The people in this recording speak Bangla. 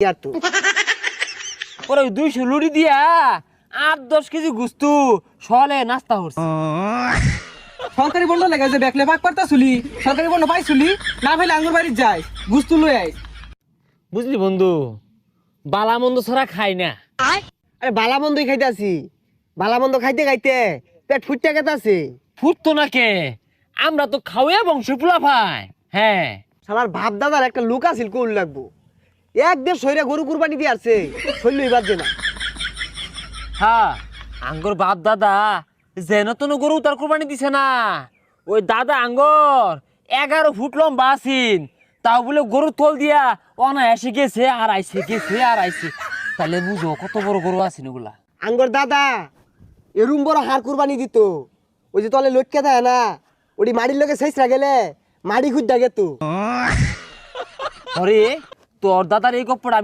আর তো পরে 200 লুড়ি দিয়া 8-10 কেজি গুস্তু সলে নাস্তা করছে। সরকারি বন্ধ লাগে যে বেকলে পাক পারতা শুলি সরকারি বন্ধ পাই শুলি না ভাইলে আঙ্গুর বাড়ি যাই গুস্তু লই আই। বুঝলি বন্ধু, বালা মন্দ ছাড়া খাই না। আরে বালা মন্দই খাইতাছি, বালা মন্দ খাইতে খাইতে পেট ফুটতে গেতাছে। ফুটতো না কে, আমরা তো খাওয়া বংশ পোলা ভাই। হ্যাঁ, শালার বাপ দাদার একটা লোক আছিল কোল লাগবো, একদের শরীরে গরু কুরবানি দিয়ে আসছে, শরীর এবার যে না। হ্যাঁ, আঙ্গর বাপ দাদা যেন তেন গরু তার কোরবানি দিছে না। ওই দাদা আঙ্গর 11 ফুট লম্বা আছিন, তাও বলে গরু তোল দিয়া অনায়াসে গেছে আর আইছে, গেছে আর আইছে। তাহলে বুঝো কত বড় গরু আছিন ওগুলা। আঙ্গর দাদা এরুম বড় হার কুরবানি দিত, ওই যে তলে লটকে দেয় না, ওটি মাড়ির লোকে শেষরা গেলে মাড়ি খুঁজ ডাকে তো। আরে তোর দাদার এই গপ্পটা